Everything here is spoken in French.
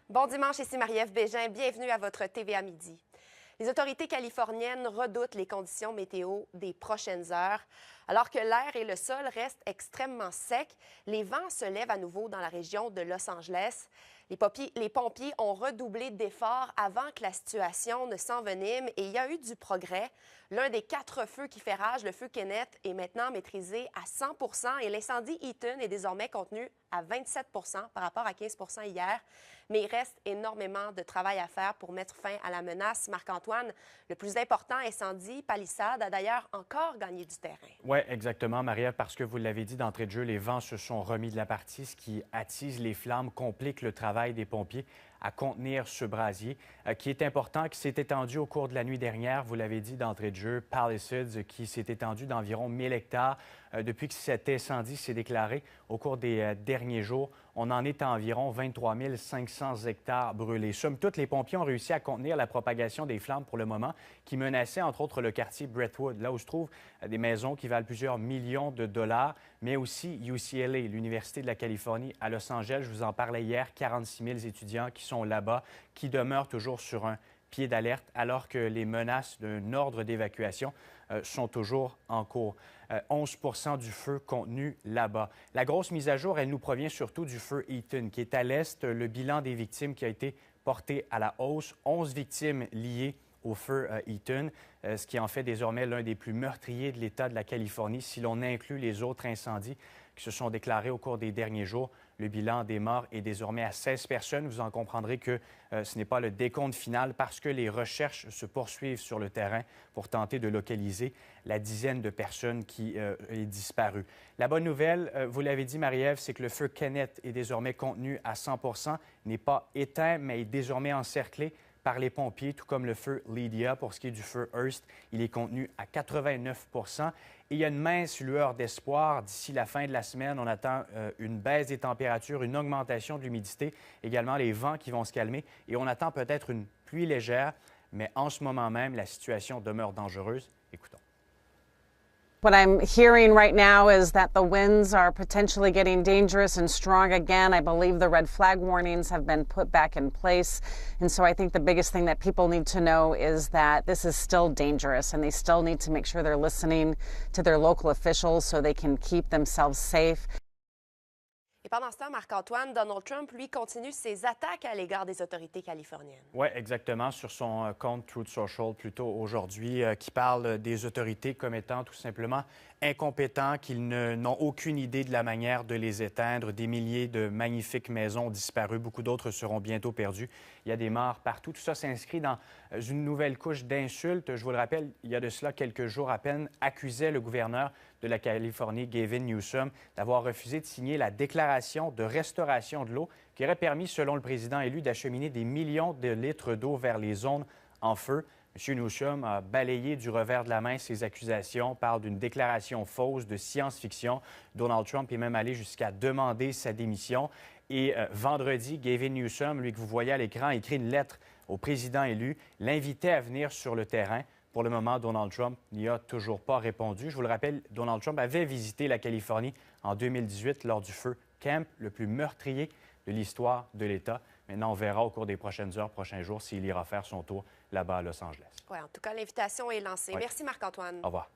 Bon dimanche, ici Marie-Ève Bégin. Bienvenue à votre TVA Midi. Les autorités californiennes redoutent les conditions météo des prochaines heures. Alors que l'air et le sol restent extrêmement secs, les vents se lèvent à nouveau dans la région de Los Angeles. Les pompiers ont redoublé d'efforts avant que la situation ne s'envenime et il y a eu du progrès. L'un des 4 feux qui fait rage, le feu Kenneth, est maintenant maîtrisé à 100 et l'incendie Eaton est désormais contenu à 27 par rapport à 15 hier. Mais il reste énormément de travail à faire pour mettre fin à la menace. Marc-Antoine, le plus important incendie, Palisade, a d'ailleurs encore gagné du terrain. Oui, exactement, Marie-Ève, parce que vous l'avez dit d'entrée de jeu, les vents se sont remis de la partie, ce qui attise les flammes, complique le travail des pompiers à contenir ce brasier, qui est important, qui s'est étendu au cours de la nuit dernière. Vous l'avez dit d'entrée de jeu, Palisades, qui s'est étendu d'environ 1000 hectares. Depuis que cet incendie s'est déclaré au cours des derniers jours, on en est à environ 23 500 hectares brûlés. Somme toute, les pompiers ont réussi à contenir la propagation des flammes pour le moment, qui menaçaient entre autres le quartier Brentwood, là où se trouvent des maisons qui valent plusieurs millions de dollars, mais aussi UCLA, l'Université de la Californie à Los Angeles. Je vous en parlais hier, 46 000 étudiants qui sont là-bas, qui demeurent toujours sur un pied d'alerte, alors que les menaces d'un ordre d'évacuation sont toujours en cours. 11 du feu contenu là-bas. La grosse mise à jour, elle nous provient surtout du feu Eaton, qui est à l'est. Le bilan des victimes qui a été porté à la hausse, 11 victimes liées au feu Eaton, ce qui en fait désormais l'un des plus meurtriers de l'État de la Californie. Si l'on inclut les autres incendies qui se sont déclarés au cours des derniers jours, le bilan des morts est désormais à 16 personnes. Vous en comprendrez que ce n'est pas le décompte final parce que les recherches se poursuivent sur le terrain pour tenter de localiser la dizaine de personnes qui est disparue. La bonne nouvelle, vous l'avez dit, Marie-Ève, c'est que le feu Kenneth est désormais contenu à 100 n'est pas éteint, mais est désormais encerclé par les pompiers, tout comme le feu Lydia. Pour ce qui est du feu Hearst, il est contenu à 89 et il y a une mince lueur d'espoir. D'ici la fin de la semaine, on attend une baisse des températures, une augmentation de l'humidité, également les vents qui vont se calmer et on attend peut-être une pluie légère, mais en ce moment même, la situation demeure dangereuse. Écoutons. What I'm hearing right now is that the winds are potentially getting dangerous and strong again. I believe the red flag warnings have been put back in place. And so I think the biggest thing that people need to know is that this is still dangerous and they still need to make sure they're listening to their local officials so they can keep themselves safe. Et pendant ce temps, Marc-Antoine, Donald Trump, lui, continue ses attaques à l'égard des autorités californiennes. Oui, exactement, sur son compte Truth Social, plutôt aujourd'hui, qui parle des autorités comme étant tout simplement incompétents, qu'ils n'ont aucune idée de la manière de les éteindre. Des milliers de magnifiques maisons ont disparu. Beaucoup d'autres seront bientôt perdues. Il y a des morts partout. Tout ça s'inscrit dans une nouvelle couche d'insultes. Je vous le rappelle, il y a de cela quelques jours à peine, accusait le gouverneur de la Californie, Gavin Newsom, d'avoir refusé de signer la déclaration de restauration de l'eau qui aurait permis, selon le président élu, d'acheminer des millions de litres d'eau vers les zones en feu. M. Newsom a balayé du revers de la main ces accusations, parle d'une déclaration fausse de science-fiction. Donald Trump est même allé jusqu'à demander sa démission. Et vendredi, Gavin Newsom, lui que vous voyez à l'écran, a écrit une lettre au président élu, l'invitait à venir sur le terrain. Pour le moment, Donald Trump n'y a toujours pas répondu. Je vous le rappelle, Donald Trump avait visité la Californie en 2018 lors du feu Camp, le plus meurtrier de l'histoire de l'État. Maintenant, on verra au cours des prochaines heures, prochains jours, s'il ira faire son tour là-bas à Los Angeles. Oui, en tout cas, l'invitation est lancée. Oui. Merci, Marc-Antoine. Au revoir.